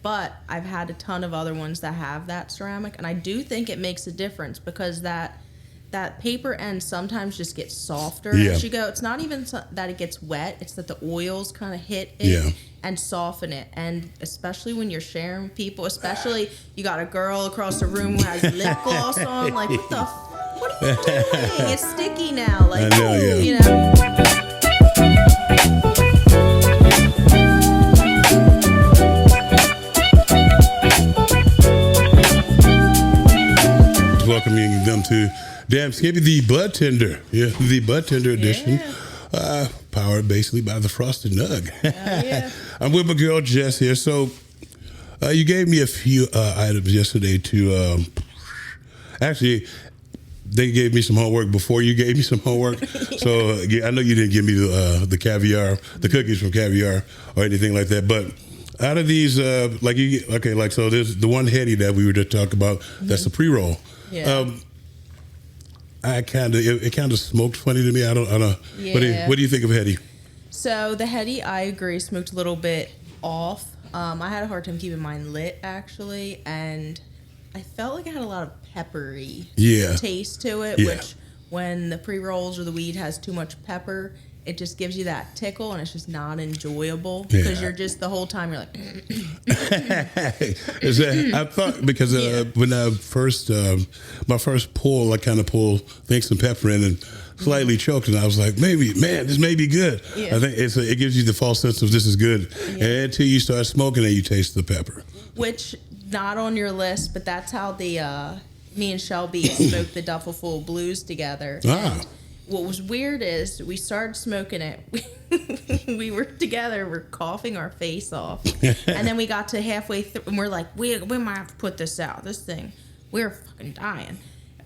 But I've had a ton of other ones that have that ceramic, and I do think it makes a difference because that paper end sometimes just gets softer as you go. It's not even that it gets wet; it's that the oils kind of hit it and soften it. And especially when you're sharing with people, especially you got a girl across the room who has lip gloss on, like what are you doing? It's sticky now, like I know, you know. Welcoming them to Damn Skippy, the Bud Tender. Yeah, the Bud Tender edition. Powered basically by the Frosted Nug. I'm with my girl Jess here. So you gave me a few items yesterday to actually they gave me some homework before you gave me some homework. So I know you didn't give me the caviar, the cookies from Caviar or anything like that. But out of these, so there's the one Hedy that we were just talking about. That's the pre-roll. Yeah. It kind of smoked funny to me. I don't know. Yeah. What do you think of Hedy? So the Hedy, I agree, smoked a little bit off. I had a hard time keeping mine lit actually, and I felt like it had a lot of peppery taste to it, which when the pre-rolls or the weed has too much pepper, it just gives you that tickle, and it's just not enjoyable because you're just the whole time you're like. I thought because when I first my first pull, I kind of think some pepper in and slightly choked, and I was like, this may be good. I think it gives you the false sense of this is good, and until you start smoking and you taste the pepper. Which not on your list, but that's how the me and Shelby smoked the Duffel Full Blues together. And what was weird is we started smoking it. We were together. We're coughing our face off, and then we got to halfway through, and we're like, we might have to put this out. This thing, we're fucking dying,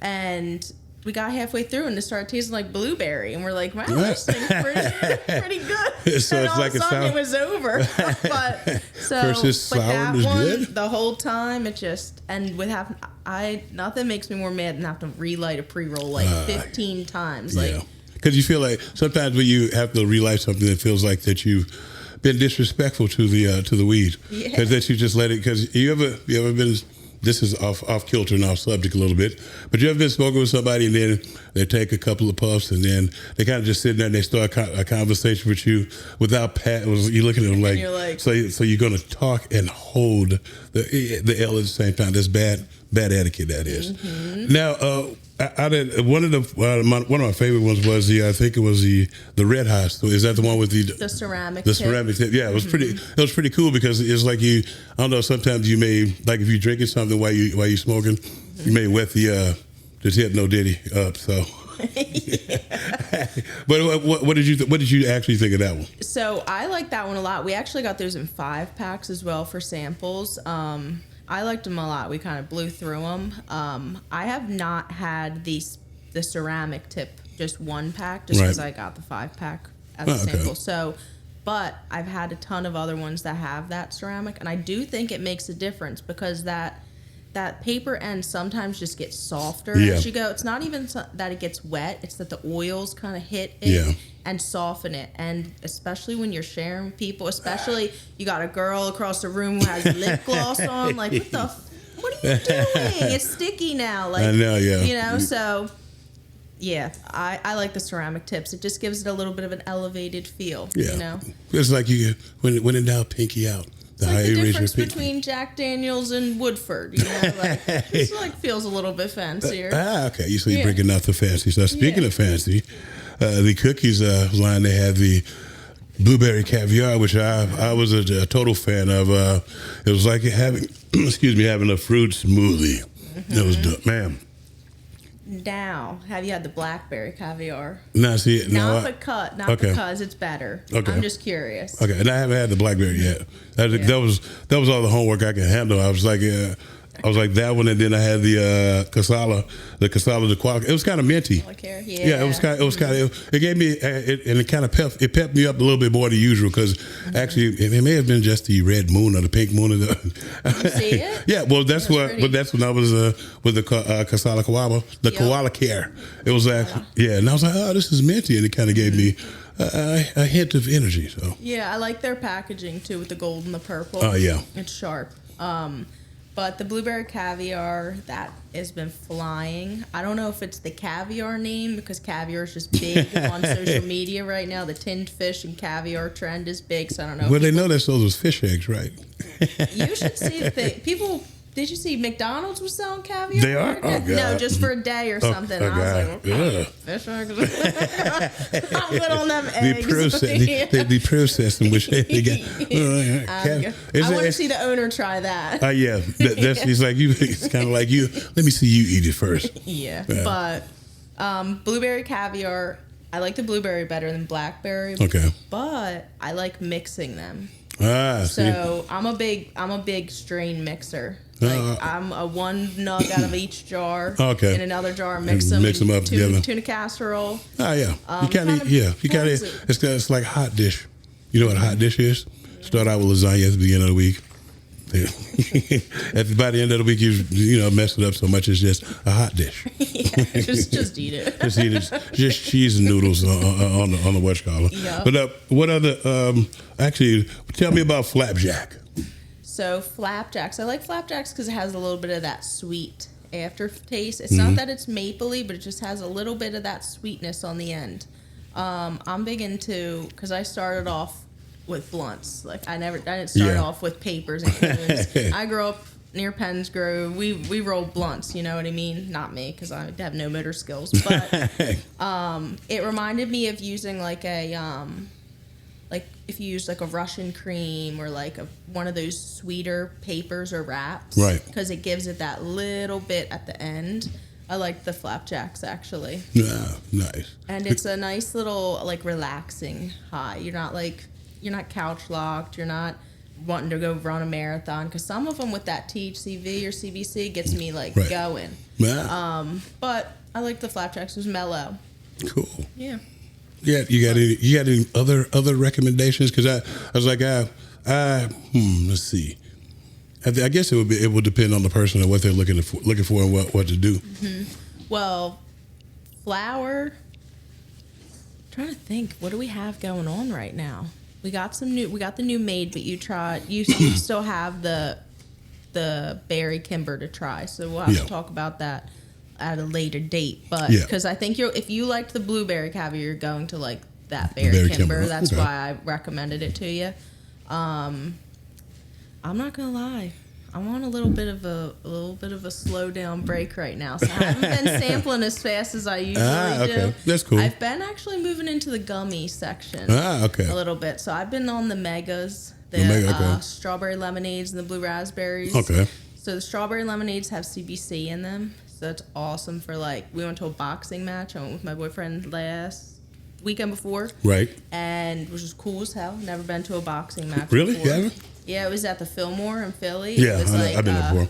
and we got halfway through, and it started tasting like blueberry, and we're like, wow, this thing's pretty good. So and it's all like of a sudden it was over. but that one, good? the whole time, it just nothing makes me more mad than have to relight a pre-roll like 15 times. Because you feel like sometimes when you have to relight something, it feels like that you've been disrespectful to the weed. Because that you just let it. Because you ever been. This is off kilter and off subject a little bit, but you ever been smoking with somebody and then they take a couple of puffs and then they kind of just sit there and they start a conversation with you without you looking at them like, so you're going to talk and hold the L at the same time. That's bad etiquette. That is. Mm-hmm. Now, one of my favorite ones was I think it was the Red Hot. So is that the one with the ceramic? The ceramic tip. Yeah, it was pretty. It was pretty cool because it's like I don't know. Sometimes you may like if you're drinking something while you smoking, you may wet the tip no diddy up. So. But what did you actually think of that one? So I like that one a lot. We actually got those in 5-packs as well for samples. I liked them a lot. We kind of blew through them. I have not had the ceramic tip, just 1-pack, just because I got the 5-pack as a sample. So, but I've had a ton of other ones that have that ceramic, and I do think it makes a difference because that paper end sometimes just gets softer as you go. It's not even that it gets wet; it's that the oils kind of hit it and soften it. And especially when you're sharing with people, especially you got a girl across the room who has lip gloss on, like what are you doing? It's sticky now, like I know, you know. So I like the ceramic tips. It just gives it a little bit of an elevated feel. You know, it's like when in doubt, pinky out. It's like the difference between Jack Daniels and Woodford, you know, like this feels a little bit fancier. Okay. So you're bringing out the fancy stuff. Speaking of fancy, the cookies line, they had the blueberry caviar, which I was a total fan of. It was like having a fruit smoothie. It was man. Now, have you had the blackberry caviar? Not because it's better. Okay. I'm just curious. Okay, and I haven't had the blackberry yet. That was all the homework I could handle. I was like, I was like that one, and then I had the Casala, the Qualia. It was kind of minty. Yeah, it was kind of. It gave me, and it kind of pepped me up a little bit more than usual because actually it may have been just the red moon or the pink moon. Did you see it? Yeah, well that's what. Pretty. But that's when I was with the Casala Koala, the Koala Care. It was like and I was like, oh, this is minty, and it kind of gave me a hint of energy. So yeah, I like their packaging too with the gold and the purple. Oh yeah, it's sharp. But the blueberry caviar, that has been flying. I don't know if it's the caviar name because caviar is just big on social media right now. The tinned fish and caviar trend is big, so I don't know. Well, they know that those fish eggs, right? You should see people. Did you see McDonald's was selling caviar? They are? Oh, God. No, just for a day or something. I was like, yeah. Fish eggs. I'm good on them eggs. The processing, which they got. I want to see the owner try that. Yeah. He's like, you. It's kind of like you. Let me see you eat it first. Yeah. But blueberry caviar, I like the blueberry better than blackberry. Okay. But I like mixing them. So see. I'm a big strain mixer. Like I'm a one nug out of each jar. Okay. In another jar, mix them up together. Tuna casserole. Oh yeah. You kind of it's like hot dish. You know what a hot dish is? Start out with lasagna at the beginning of the week. By the end of the week, you mess it up so much it's just a hot dish. Yeah, just eat it. Just eat it. Just cheese and noodles on the what you call it. Yep. But what other? Actually, tell me about Flapjack. So Flapjacks, I like Flapjacks because it has a little bit of that sweet aftertaste. It's not that it's mapley, but it just has a little bit of that sweetness on the end. I'm big into because I started off with blunts. Like I didn't start off with papers and cones. I grew up near Penns Grove. We rolled blunts. You know what I mean? Not me because I have no motor skills. But it reminded me of using like a like if you use like a Russian cream or like one of those sweeter papers or wraps, right? Because it gives it that little bit at the end. I like the Flapjacks actually. Yeah, nice. And it's a nice little like relaxing high. You're not couch locked. You're not wanting to go run a marathon because some of them with that THCV or CBC gets me like going. Yeah. But I like the Flapjacks. It was mellow. Cool. Yeah. Yeah, you got any other recommendations? Because I was like, let's see. I guess it would depend on the person and what they're looking for and what to do. Mm-hmm. Well, flour. I'm trying to think, what do we have going on right now? We got the new made, but you still have the berry kimber to try. So we'll have to talk about that at a later date, but because I think if you liked the blueberry caviar, you're going to like that berry kimber. That's why I recommended it to you. I'm not gonna lie, I'm on a little bit of a slow down break right now, so I haven't been sampling as fast as I usually do. That's cool. I've been actually moving into the gummy section a little bit, so I've been on the megas, the strawberry lemonades and the blue raspberries. Okay. So the strawberry lemonades have CBC in them. So that's awesome for we went to a boxing match. I went with my boyfriend last weekend before. Right. And which was cool as hell. Never been to a boxing match really? before. Yeah. Yeah, it was at the Fillmore in Philly. Yeah, it was I've been there before.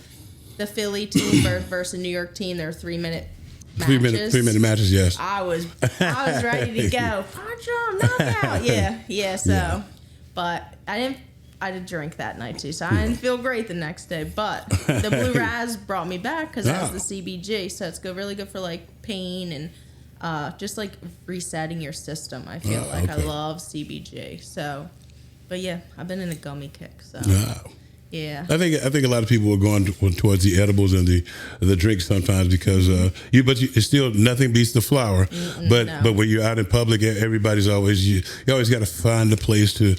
The Philly team versus the New York team. There were 3-minute matches. 3-minute matches, yes. I was ready to go. Punch 'em, knockout. Yeah. So, but I did drink that night too, so I didn't feel great the next day. But the blue raz brought me back because it has the CBG, so it's really good for like pain and just like resetting your system. I feel I love CBG. So, but yeah, I've been in a gummy kick. So. Yeah, I think a lot of people are going towards the edibles and the drinks sometimes because it's still nothing beats the flower. But when you're out in public, everybody's always you always got to find a place to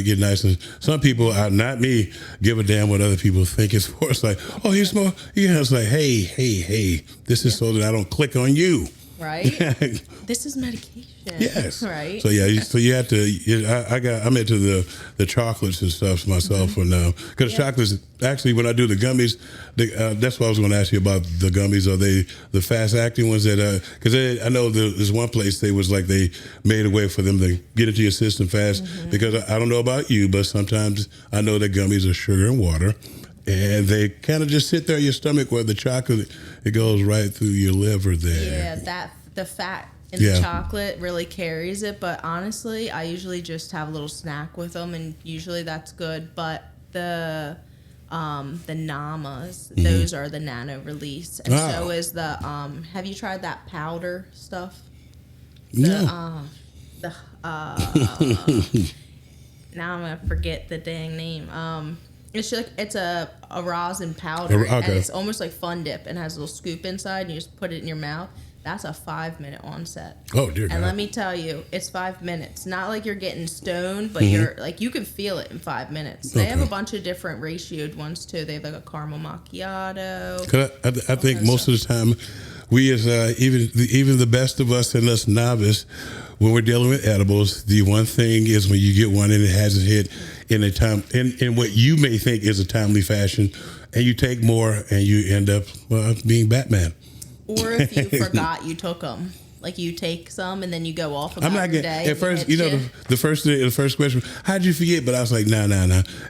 get nice. And some people, not me, give a damn what other people think it's for. It's like, oh, you smoke. It's like, hey, this is so that I don't click on you. Right. This is medication. Yes. Right. So you have to. I'm into the chocolates and stuff myself for now because chocolates. Actually, when I do the gummies, that's what I was going to ask you about. The gummies, are they the fast acting ones that? Because I know there's one place they made a way for them to get into your system fast. Mm-hmm. Because I don't know about you, but sometimes I know that gummies are sugar and water. and they kind of just sit there in your stomach where the chocolate, it goes right through your liver there. Yeah, the fat in the chocolate really carries it. But honestly, I usually just have a little snack with them, and usually that's good. But the Namas, those are the nano release, and so is the have you tried that powder stuff? No. Now I'm gonna forget the dang name. It's a rosin powder, and it's almost like Fun Dip, and has a little scoop inside, and you just put it in your mouth. That's a 5-minute onset. Oh dear God. And let me tell you, it's 5 minutes. Not like you're getting stoned, but you're like, you can feel it in 5 minutes. They have a bunch of different ratioed ones too. They have like a caramel macchiato. I think most of the time, we as even the best of us and us novice, when we're dealing with edibles, the one thing is when you get one and it hasn't hit in a time in what you may think is a timely fashion, and you take more and you end up being Batman. Or if you forgot you took them, like you take some and then you go off about your day. At first, the first question, how'd you forget? But I was like, no.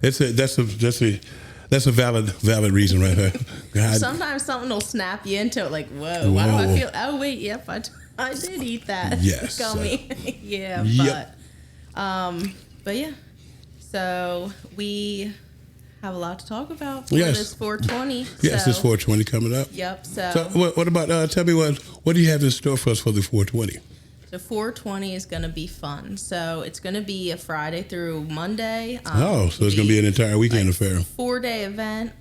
That's a valid reason right there. Sometimes something will snap you into it, like, whoa. Why do I feel? Oh wait, yep, I did eat that. Yes, gummy. Yeah, yep. But yeah. So we have a lot to talk about for yes. this 420. Yes, this 420 coming up. Yep. So what about? Tell me what do you have in store for us for the 420? So 420 is going to be fun. So it's going to be a Friday through Monday. So it's going to be an entire weekend affair. 4-day event.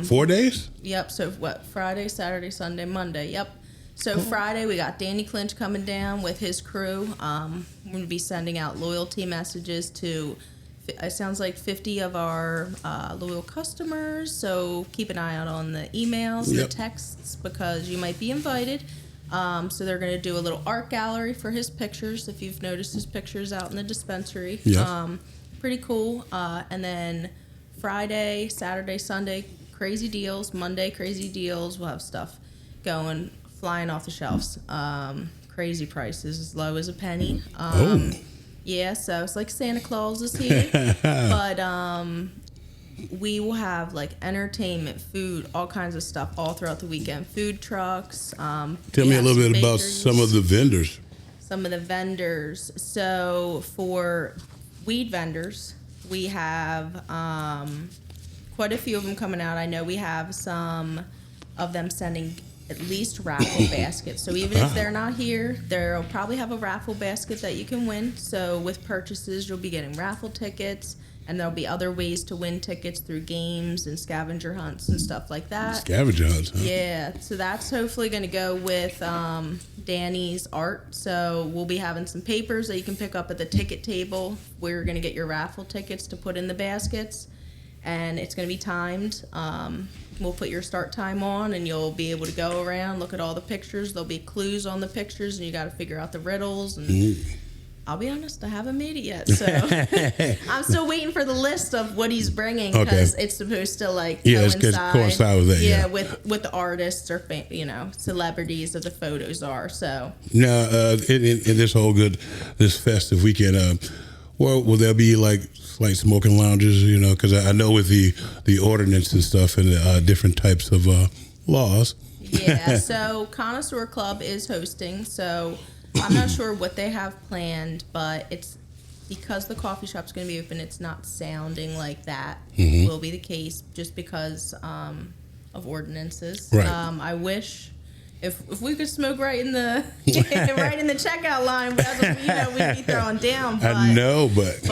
4 days? Yep. So Friday, Saturday, Sunday, Monday. Yep. So Friday we got Danny Clinch coming down with his crew. We're going to be sending out loyalty messages to, it sounds like 50 of our loyal customers. So keep an eye out on the emails, the texts, because you might be invited. So they're going to do a little art gallery for his pictures, if you've noticed his pictures out in the dispensary. Yeah. Pretty cool. And then Friday, Saturday, Sunday, crazy deals. Monday, crazy deals. We'll have stuff flying off the shelves. Crazy prices, as low as a penny. Yeah, so it's like Santa Claus is here. But we will have like entertainment, food, all kinds of stuff all throughout the weekend. Food trucks. Tell me a little bit about some of the vendors. Some of the vendors. So for weed vendors, we have quite a few of them coming out. I know we have some of them sending at least raffle baskets. So even if they're not here, they'll probably have a raffle basket that you can win. So with purchases, you'll be getting raffle tickets. And there'll be other ways to win tickets through games and scavenger hunts and stuff like that. Scavenger hunts, huh? Yeah, so that's hopefully going to go with Danny's art. So we'll be having some papers that you can pick up at the ticket table where you're going to get your raffle tickets to put in the baskets. And it's going to be timed. We'll put your start time on, and you'll be able to go around, look at all the pictures. There'll be clues on the pictures, and you got to figure out the riddles. And I'll be honest, I haven't made it yet, so I'm still waiting for the list of what he's bringing, because it's supposed to coincide with that. Yeah, with the artists or celebrities that the photos are. So now in this whole this festive weekend, will there be like smoking lounges? Because I know with the ordinance and stuff and different types of laws. Yeah, so Connoisseur Club is hosting, so I'm not sure what they have planned, but it's because the coffee shop's going to be open, it's not sounding like that will be the case, just because of ordinances. Right. I wish if we could smoke right in the right in the checkout line, we'd be throwing down. But, I know, but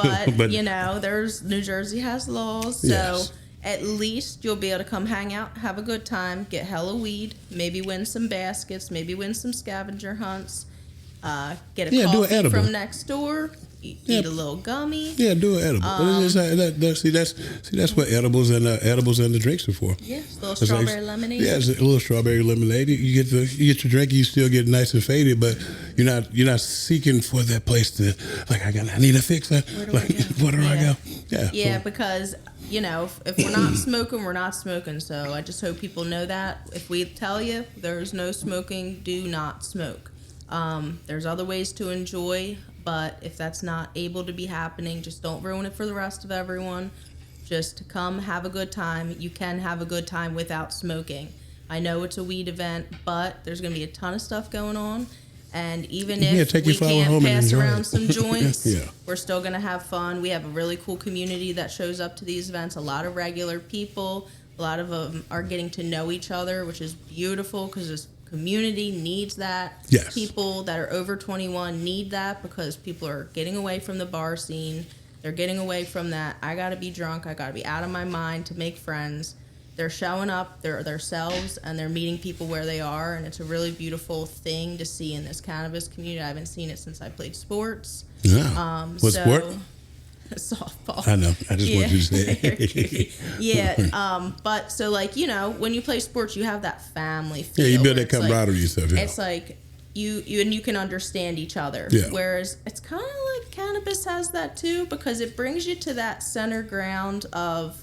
there's New Jersey has laws, so at least you'll be able to come hang out, have a good time, get hella weed, maybe win some baskets, maybe win some scavenger hunts. Get a coffee from next door. Eat a little gummy. Yeah, do an edible. That's what edibles and the drinks are for. Yeah, a little strawberry lemonade. Yeah, it's a little strawberry lemonade. You get your drink, you still get nice and faded, but you're not seeking for that place to I need a fix. Where do I go? Yeah. Yeah, because if we're not smoking, we're not smoking. So I just hope people know that. If we tell you there's no smoking, do not smoke. There's other ways to enjoy, but if that's not able to be happening, just don't ruin it for the rest of everyone. Just come have a good time. You can have a good time without smoking. I know it's a weed event, but there's going to be a ton of stuff going on. And even if we can't pass around some joints, we're still going to have fun. We have a really cool community that shows up to these events. A lot of regular people. A lot of them are getting to know each other, which is beautiful because this community needs that. Yes. People that are over 21 need that because people are getting away from the bar scene. They're getting away from that. I got to be drunk. I got to be out of my mind to make friends. They're showing up. They're themselves, and they're meeting people where they are. And it's a really beautiful thing to see in this cannabis community. I haven't seen it since I played sports. Yeah. What sport? Softball. I know. I just want you to say. Yeah. But so like, you know, when you play sports, you have that family feel. Yeah, you build that camaraderie and stuff. Yeah. It's like you and you can understand each other. Yeah. Whereas it's kind of like cannabis has that too, because it brings you to that center ground of.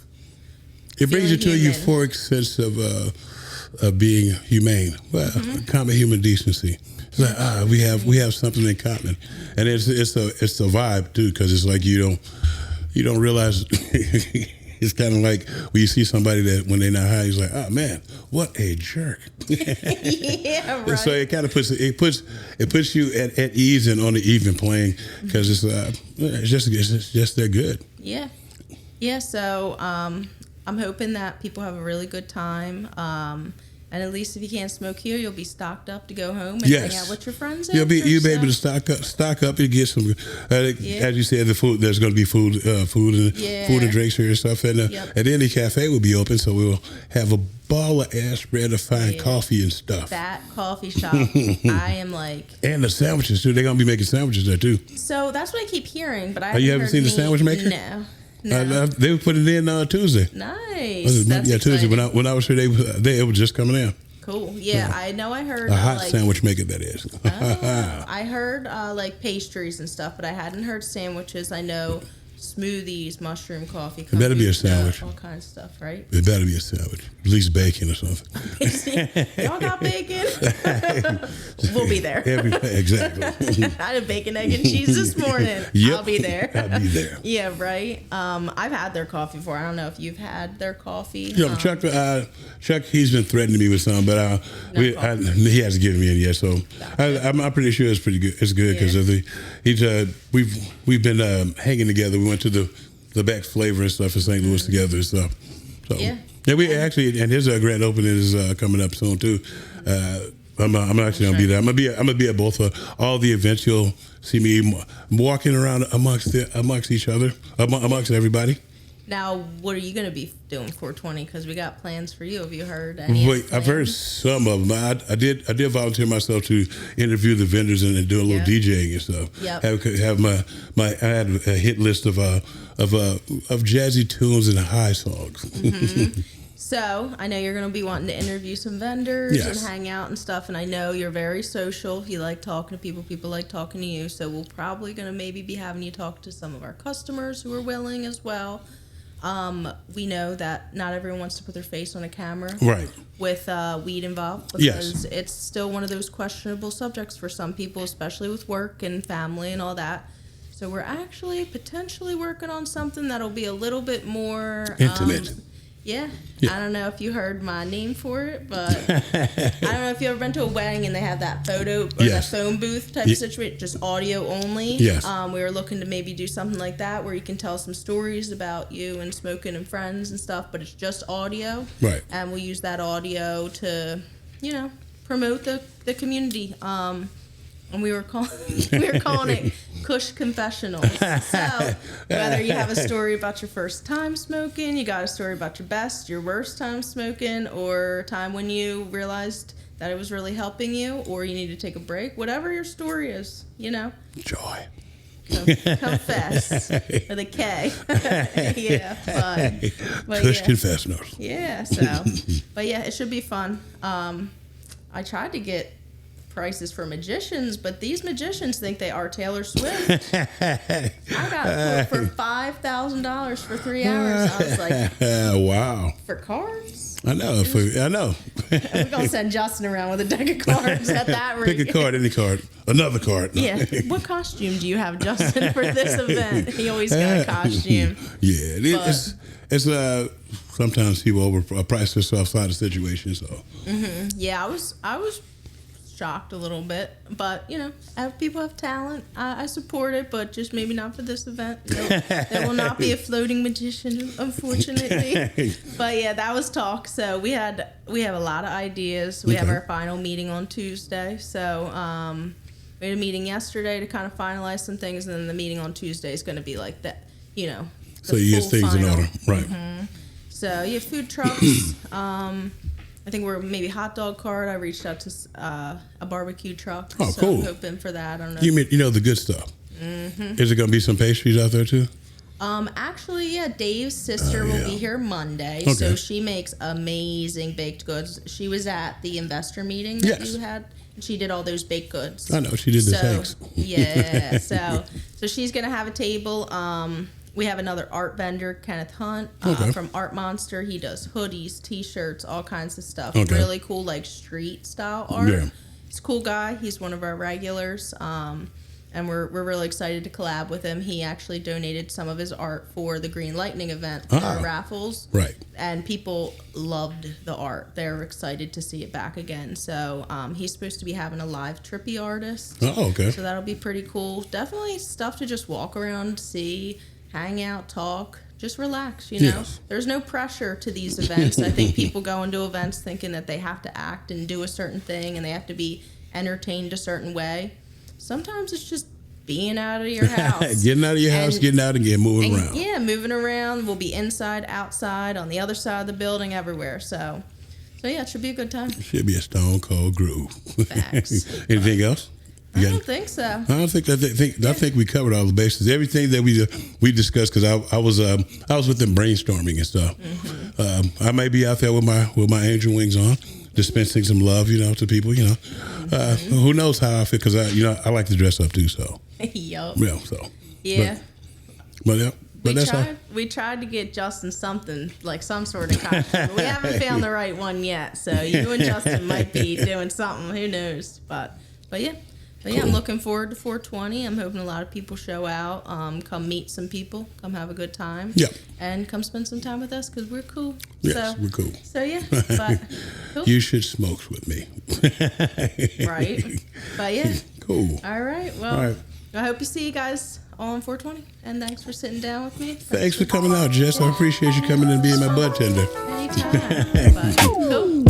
It brings you to a euphoric sense of being humane. Well, common human decency. It's like we have something in common, and it's a vibe too, because it's like you don't realize. It's kind of like when you see somebody that when they're not high, he's like, oh man, what a jerk. Yeah, right. So it kind of puts you at ease and on the even plane, because it's just they're good. Yeah, yeah. So I'm hoping that people have a really good time. And at least if you can't smoke here, you'll be stocked up to go home and hang out with your friends. You'll be able to stock up and get some. As you said, the food. There's going to be food and drinks here and stuff. And then the cafe will be open, so we'll have a ball of ass spread of fine coffee and stuff. That coffee shop, I am like. And the sandwiches too. They're going to be making sandwiches there too. So that's what I keep hearing, but I haven't seen the sandwich maker? No. No. They were putting it in Tuesday. Nice. Tuesday. When I was here, they were just coming in. Cool. Yeah, I know. I heard a hot sandwich maker. That is. I heard like pastries and stuff, but I hadn't heard sandwiches. I know smoothies, mushroom coffee. It better be a sandwich. All kinds of stuff, right? It better be a sandwich. At least bacon or something. Y'all got bacon? We'll be there. Exactly. I had a bacon, egg, and cheese this morning. Yep. I'll be there. I'll be there. Yeah, right. I've had their coffee before. I don't know if you've had their coffee. Yeah, Chuck, he's been threatening me with some, but he hasn't given me any yet. So I'm pretty sure it's pretty good. It's good because we've been hanging together. We went to the Beck's Flavor and stuff in St. Louis together and stuff. So yeah, we actually, and his grand opening is coming up soon too. I'm actually gonna be there. I'm gonna be at both all the events. You'll see me walking around amongst each other, amongst everybody. Now, what are you going to be doing for 420? Because we got plans for you. Have you heard any? Wait, I've heard some of them. I did volunteer myself to interview the vendors and do a little DJing and stuff. Yep. Have I had a hit list of jazzy tunes and high songs. Mm-hmm. So I know you're going to be wanting to interview some vendors and hang out and stuff. And I know you're very social. You like talking to people. People like talking to you. So we're probably going to maybe be having you talk to some of our customers who are willing as well. We know that not everyone wants to put their face on a camera with weed involved, because it's still one of those questionable subjects for some people, especially with work and family and all that. So we're actually potentially working on something that'll be a little bit more intimate. Yeah. I don't know if you heard my name for it, but I don't know if you ever been to a wedding and they have that photo or that phone booth type of situation, just audio only. Yes. We were looking to maybe do something like that where you can tell some stories about you and smoking and friends and stuff, but it's just audio. Right. And we'll use that audio to, promote the community. And we were calling it Kush Confessionals. So whether you have a story about your first time smoking, you got a story about your worst time smoking, or a time when you realized that it was really helping you, or you need to take a break, whatever your story is, Joy. Confess with a K. Yeah, fun. But Kush Confessionals. Yeah, so, but yeah, it should be fun. I tried to get prices for magicians, but these magicians think they are Taylor Swift. I got for $5,000 for 3 hours. I was like, wow. For cards? I know. We're going to send Justin around with a deck of cards at that rate. Pick a card, any card. Another card. No. Yeah. What costume do you have, Justin, for this event? He always got a costume. Yeah. It's sometimes people overprice themselves out of situations. So. Mm-hmm. Yeah, I was shocked a little bit, but people have talent. I support it, but just maybe not for this event. There will not be a floating magician, unfortunately. But yeah, that was talk. So we have a lot of ideas. We have our final meeting on Tuesday. So we had a meeting yesterday to kind of finalize some things, and then the meeting on Tuesday is going to be like that. So you get things in order, right? Mm-hmm. So you have food trucks. I think we're maybe hot dog cart. I reached out to a barbecue truck. Oh, so cool. I'm hoping for that. I don't know. You mean the good stuff? Mm-hmm. Is it going to be some pastries out there too? Actually, yeah. Dave's sister will be here Monday, okay. So she makes amazing baked goods. She was at the investor meeting that you had. And she did all those baked goods. I know she did the cakes. Yeah. So she's gonna have a table. We have another art vendor, Kenneth Hunt, from Art Monster. He does hoodies, T-shirts, all kinds of stuff. Okay. Really cool, like street style art. Yeah. He's a cool guy. He's one of our regulars, and we're really excited to collab with him. He actually donated some of his art for the Green Lightning event for our raffles. Right. And people loved the art. They're excited to see it back again. So he's supposed to be having a live trippy artist. Oh, okay. So that'll be pretty cool. Definitely stuff to just walk around, see, hang out, talk, just relax, Yes. There's no pressure to these events. I think people go into events thinking that they have to act and do a certain thing and they have to be entertained a certain way. Sometimes it's just being out of your house. Getting out of your house, getting out and moving around. Yeah, moving around. We'll be inside, outside, on the other side of the building, everywhere. So yeah, it should be a good time. It should be a stone cold groove. Facts. Anything else? I don't think so. I think we covered all the bases. Everything that we discussed, because I was with them brainstorming and stuff. Mm-hmm. I may be out there with my angel wings on, dispensing some love, to people. Mm-hmm. Who knows how I feel? Because I like to dress up too. So Yup. Yeah. So yeah. But yeah. But we tried to get Justin something, like some sort of costume, but we haven't found the right one yet. So you and Justin might be doing something. Who knows? But yeah. But yeah, cool. I'm looking forward to 420. I'm hoping a lot of people show out, come meet some people, come have a good time. Yeah. And come spend some time with us because we're cool. Yes, we're cool. So yeah, but cool. You should smoke with me. Right. But yeah. Cool. All right. Well, I hope to see you guys on 420. And thanks for sitting down with me. Thanks for coming out, Jess. I appreciate you coming and being my bud tender. Anytime. But cool.